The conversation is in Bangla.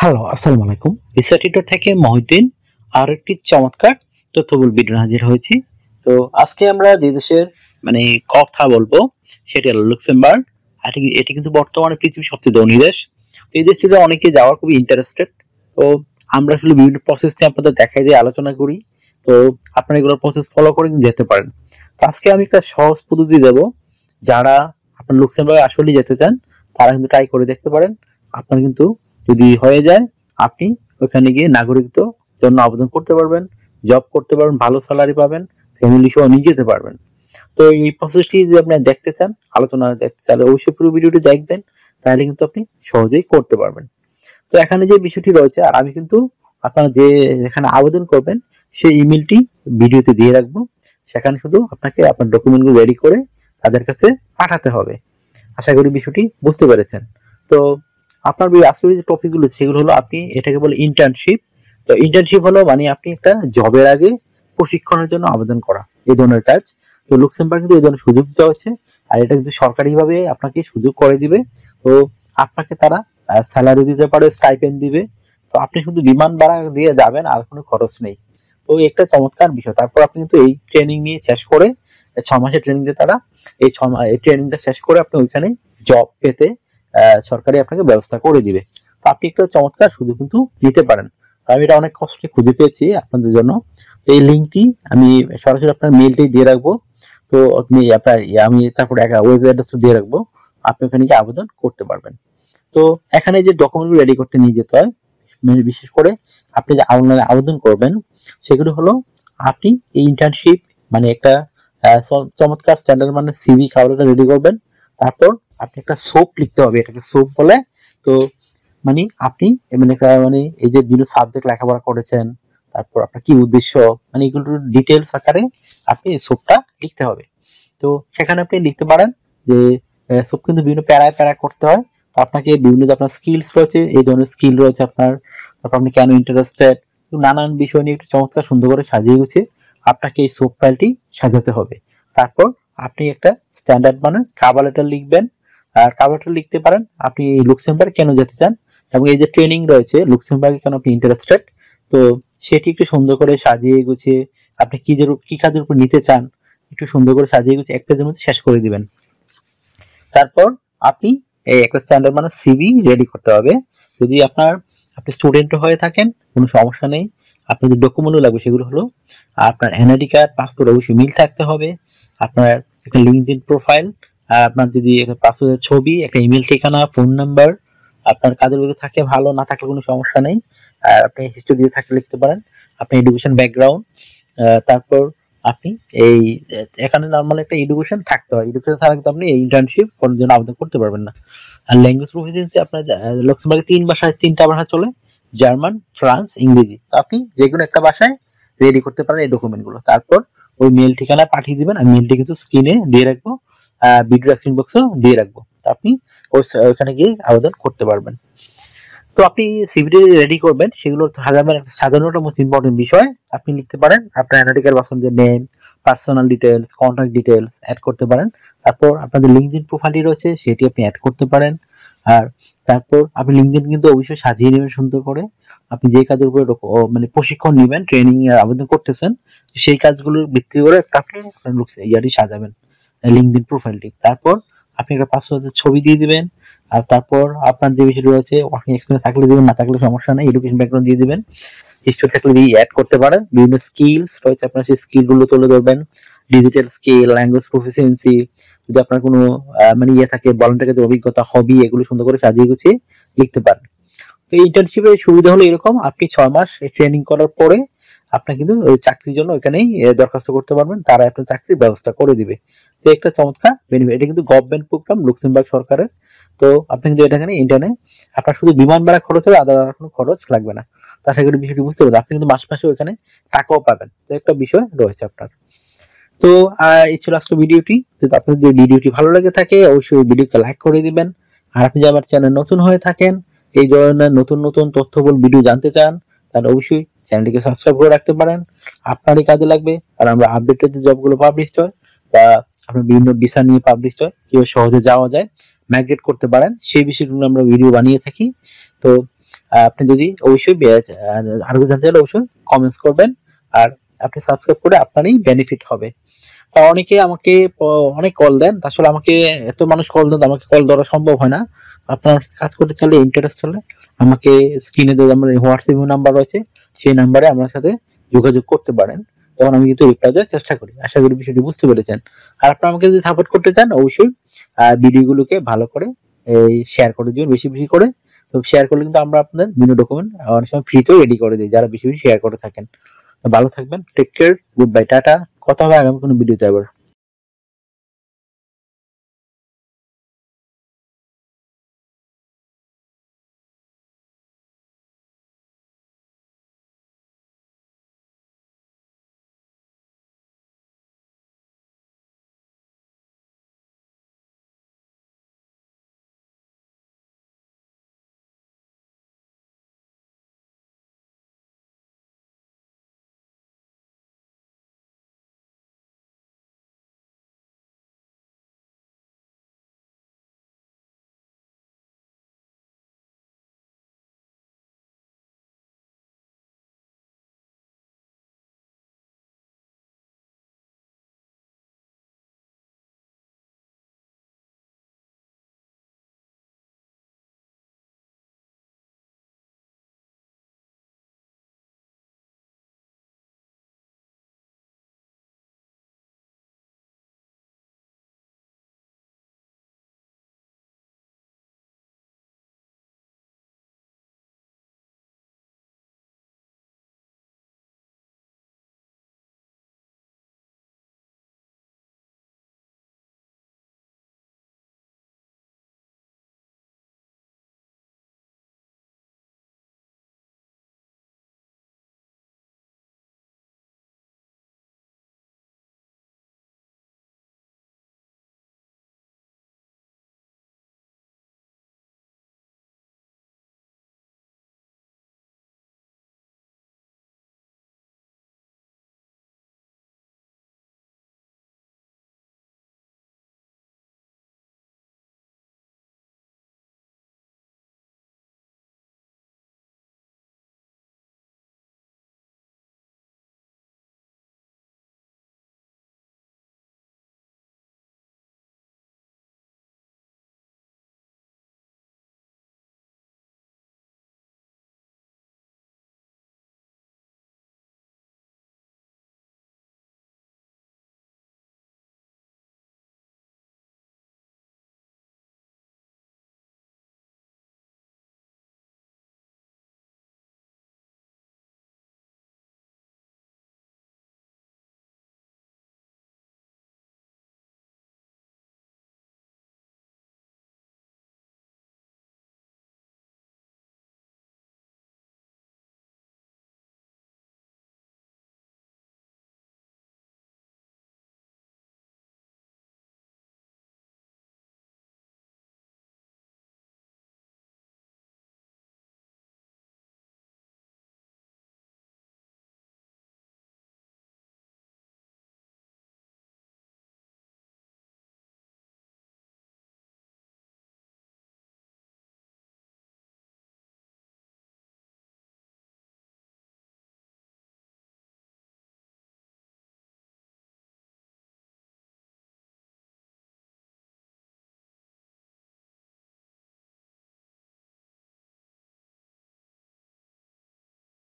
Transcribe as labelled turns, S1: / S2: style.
S1: হ্যালো, আসসালামু আলাইকুম। ভিসা টিউটর থেকে মহিউদ্দিন আর একটি চমৎকার তথ্যবহুল ভিডিও হাজির হয়েছি। তো আজকে আমরা যে দেশের মানে কথা বলবো সেটি হলো লুক্সেমবার্গ। এটি কিন্তু বর্তমানে পৃথিবীর সবচেয়ে ধনী দেশ। তো এই দেশটিতে অনেকে যাওয়ার খুবই ইন্টারেস্টেড। তো আমরা আসলে বিভিন্ন প্রসেস নিয়ে আপনাদের দেখাই দিয়ে আলোচনা করি। তো আপনারা এগুলোর প্রসেস ফলো করে কিন্তু যেতে পারেন। তো আজকে আমি একটা সহজ পদ্ধতি দেব। যারা আপনার লুক্সেমবার্গে আসলেই যেতে চান তারা কিন্তু ট্রাই করে দেখতে পারেন। আপনার কিন্তু যদি হয়ে যায় আপনি ওখানে গিয়ে নাগরিকত্ব জন্য আবেদন করতে পারবেন, জব করতে পারবেন, ভালো স্যালারি পাবেন, ফ্যামিলি সহ নিয়ে যেতে পারবেন। তো এই প্রসেসটি যদি আপনি দেখতে চান, আলোচনা দেখতে চান, অবশ্যই পুরো ভিডিওটি দেখবেন, তাহলে কিন্তু আপনি সহজেই করতে পারবেন। তো এখানে যে বিষয়টি রয়েছে, আর আমি কিন্তু আপনারা যে যেখানে আবেদন করবেন সেই ইমেলটি ভিডিওতে দিয়ে রাখবো। সেখানে শুধু আপনাকে আপনার ডকুমেন্টগুলো রেডি করে তাদের কাছে পাঠাতে হবে। আশা করি বিষয়টি বুঝতে পেরেছেন। তো আপনার আজকের যে টপিকগুলো সেগুলো হলো আপনি এটাকে বলে ইন্টার্নশিপ। তো ইন্টার্নশিপ হলো মানে আপনি একটা জবের আগে প্রশিক্ষণের জন্য আবেদন করা, এই ধরনের কাজ। তো লুক্সেমবার্গ কিন্তু এই ধরনের সুযোগ দেওয়া হচ্ছে, আর এটা কিন্তু সরকারিভাবে আপনাকে সুযোগ করে দিবে। তো আপনাকে তারা স্যালারি দিতে পারে, স্টাইপেন্ড দিবে। তো আপনি শুধু বিমান ভাড়া দিয়ে যাবেন, আর কোনো খরচ নেই। তো একটা চমৎকার বিষয়। তারপর আপনি কিন্তু এই ট্রেনিং নিয়ে শেষ করে 6 মাসের ট্রেনিং দিয়ে তারা এই ট্রেনিংটা শেষ করে আপনি ওইখানে জব পেতে সরকারি আপনাকে ব্যবস্থা করে দিবে। তো আপনি একটা চমৎকার সুযোগ কিন্তু নিতে পারেন। তো আমি এটা অনেক কষ্টে খুঁজে পেয়েছি আপনাদের জন্য। তো এই লিঙ্কটি আমি সরাসরি আপনার মেইলটাই দিয়ে রাখবো। তো আপনি আপনার আমি তারপরে একটা ওয়েব অ্যাড্রেস দিয়ে রাখবো, আপনি ওখানে গিয়ে আবেদন করতে পারবেন। তো এখানে যে ডকুমেন্টগুলো রেডি করতে নিয়ে যেতে হয়, মানে বিশেষ করে আপনি যে অনলাইনে আবেদন করবেন সেগুলো হলো আপনি এই ইন্টার্নশিপ মানে একটা চমৎকার স্ট্যান্ডার্ড মানে সিভি কাগজটা রেডি করবেন। তারপর আপনি একটা সোপ লিখতে হবে, এটাকে সোপ বলে। তো মানে আপনি মানে একটা মানে এই যে বিভিন্ন সাবজেক্ট লেখাপড়া করেছেন, তারপর আপনার কি উদ্দেশ্য, মানে এগুলো ডিটেলস আকারে আপনি এই সোপটা লিখতে হবে। তো সেখানে আপনি লিখতে পারেন যে সব কিন্তু বিভিন্ন প্যারায় প্যারা করতে হয়। তো আপনাকে বিভিন্ন যে আপনার স্কিলস রয়েছে, এই ধরনের স্কিল রয়েছে আপনার, তারপর আপনি কেন ইন্টারেস্টেড, নানান বিষয় নিয়ে একটু চমৎকার সুন্দর করে সাজিয়ে গুছিয়ে আপনাকে এই সোপ ফাইলটি সাজাতে হবে। তারপর আপনি একটা স্ট্যান্ডার্ড মানের কাভার লেটার লিখবেন। আর কাভার লেটার লিখতে পারেন আপনি লুক্সেমবার্গ কেন যেতে চান, এবং এই যে ট্রেনিং রয়েছে লুক্সেমবার্গে কেন আপনি ইন্টারেস্টেড, তো সেটি একটু সুন্দর করে সাজিয়ে গুছিয়ে আপনি কি কাজের উপর নিতে চান একটু সুন্দর করে সাজিয়ে গুছিয়ে এক পেজের মধ্যে শেষ করে দিবেন। তারপর আপনি এই একটা স্ট্যান্ডার্ড মানে সিভি রেডি করতে হবে। যদি আপনি স্টুডেন্ট হয়ে থাকেন কোনো সমস্যা নেই। আপনার যে ডকুমেন্টগুলো লাগবে সেগুলো হলো আপনার এনআইডি কার্ড, পাসপোর্ট অবশ্যই মিল থাকতে হবে, আপনার একটা লিঙ্কডইন প্রোফাইল, আপনার যদি একটা পাসপোর্টের ছবি, একটা ইমেল ঠিকানা, ফোন নাম্বার, আপনার কাজের যদি থাকে ভালো, না থাকলে কোনো সমস্যা নেই। আর আপনি হিস্ট্রি দিয়ে থাকলে লিখতে পারেন, আপনি এডুকেশন ব্যাকগ্রাউন্ড, তারপর আপনি এই এখানে নরমাল একটা এডুকেশন থাকতে হয়। এডুকেশন ছাড়া কিন্তু আপনি এই ইন্টার্নশিপ করার জন্য আবেদন করতে পারবেন না। আর ল্যাঙ্গুয়েজ প্রফিসিয়েন্সি আপনার লক্সেমবার্গে 3টা ভাষা চলে, জার্মান, ফ্রান্স, ইংরেজি। তো আপনি যে কোনো একটা ভাষায় রেডি করতে পারেন এই ডকুমেন্টগুলো। তারপর ওই মেল ঠিকানায় পাঠিয়ে দিবেন, আমি মেলটি কিন্তু স্ক্রিনে দিয়ে রাখবো, ভিডিও ডেসক্রিপশন বক্সেও দিয়ে রাখবো। তো আপনি ওইখানে গিয়ে আবেদন করতে পারবেন। তো আপনি সিভিটি রেডি করবেন, সেগুলো সাজানোটা মোস্ট ইম্পর্টেন্ট বিষয়। আপনি লিখতে পারেন আপনার অ্যানালিটিক্যাল পারসনের name, personal details, contact details add করতে পারেন। তারপর আপনাদের লিঙ্কডইন প্রোফাইলটি রয়েছে সেটি আপনি অ্যাড করতে পারেন। আর তারপর আপনি লিঙ্কডইন কিন্তু অবশ্যই সাজিয়ে নেবেন সুন্দর করে। আপনি যে কাজের উপরে মানে প্রশিক্ষণ নেবেন, ট্রেনিং এর আবেদন করতেছেন, সেই কাজগুলোর ভিত্তি করে একটা আপনি ইয়াটি সাজাবেন লিঙ্কডইন প্রোফাইলটি। তারপর আপনি একটা পাসওয়ার্ডের ছবি দিয়ে দিবেন। আর তারপর আপনার যে বিষয়টি রয়েছে ওয়ার্কিং এক্সপিরিয়েন্স থাকলে দিবেন, না থাকলে সমস্যা নেই, এডুকেশন ব্যাকগ্রাউন্ড দিয়ে দিবেন। হিস্ট্রি থাকলে দিয়ে অ্যাড করতে পারেন। বিভিন্ন স্কিলস রয়েছে আপনার, সেই স্কিলগুলো তুলে ধরবেন। ডিজিটাল স্কিল, ল্যাঙ্গুয়েজ প্রফিসিয়েন্সি, যদি আপনার কোনো মানে থাকে ভলান্টিয়ার কাজের অভিজ্ঞতা, হবি, এগুলো সুন্দর করে সাজিয়ে গুছিয়ে লিখতে পারেন। তো এই ইন্টার্নশিপের সুবিধা হলো এরকম, আপনি 6 মাস ট্রেনিং করার পরে আপনি কিন্তু ওই চাকরির জন্য ওইখানেই দরখাস্ত করতে পারবেন, তারা আপনার চাকরির ব্যবস্থা করে দিবে। তো একটা চমৎকার বেনিফিট, এটা কিন্তু গভর্নমেন্ট প্রোগ্রাম লুক্সেমবার্গ সরকারের। তো আপনি কিন্তু এখানে ইন্টারনে আপনার শুধু বিমান ভাড়া খরচ হবে, আলাদা কোনো খরচ লাগবে না। তো আশা করি বিষয়টি বুঝতে পারবেন, আপনি কিন্তু মাস মাসে ওইখানে টাকাও পাবেন। তো একটা বিষয় রয়েছে আপনার। তো এই ছিল আজকের ভিডিওটি। যদি আপনাদের যদি ভিডিওটি ভালো লেগে থাকে অবশ্যই ভিডিওকে লাইক করে দিবেন। আর আপনি যদি আমার চ্যানেল নতুন হয়ে থাকেন, এই ধরনের নতুন নতুন তথ্যবহুল ভিডিও জানতে চান, তাহলে অবশ্যই চ্যানেলটিকে সাবস্ক্রাইব করে রাখতে পারেন। আপনারই কাজে লাগবে। আর আমরা আপডেটেড যে জবগুলো পাবলিশ হয় বা আপনার বিভিন্ন ভিসা নিয়ে পাবলিশ হয়, কিভাবে সহজে যাওয়া যায়, মাইগ্রেট করতে পারেন, সেই বিষয়গুলো আমরা ভিডিও বানিয়ে থাকি। তো আপনি যদি অবশ্যই আরো জানতে চাইলে অবশ্যই কমেন্টস করবেন। আর আপনি সাবস্ক্রাইব করে আপনারই বেনিফিট হবে। অনেকে আমাকে অনেক কল দেন, আসলে আমাকে এত মানুষ কল দেন, আমাকে কল ধরা সম্ভব হয় না। আপনার কাজ করতে চাইলে, ইন্টারেস্ট হলে আমাকে স্ক্রিনে যে আমার হোয়াটসঅ্যাপ নাম্বার রয়েছে সেই নাম্বারে আমার সাথে যোগাযোগ করতে পারেন। তখন আমি কিন্তু রিপ্লাই দেওয়ার চেষ্টা করি। আশা করি বিষয়টি বুঝতে পেরেছেন। আর আপনারা আমাকে যদি সাপোর্ট করতে চান অবশ্যই ভিডিওগুলোকে ভালো করে শেয়ার করে দিবেন, বেশি বেশি করে। তো শেয়ার করলে কিন্তু আমরা আপনাদের বিভিন্ন ডকুমেন্ট অনেক সময় ফ্রিতেও রেডি করে দিই, যারা বেশি বেশি শেয়ার করে থাকেন। তো ভালো থাকবেন, take care, good bye, tata. কথা হবে আগামী কোনো ভিডিওতে আবার।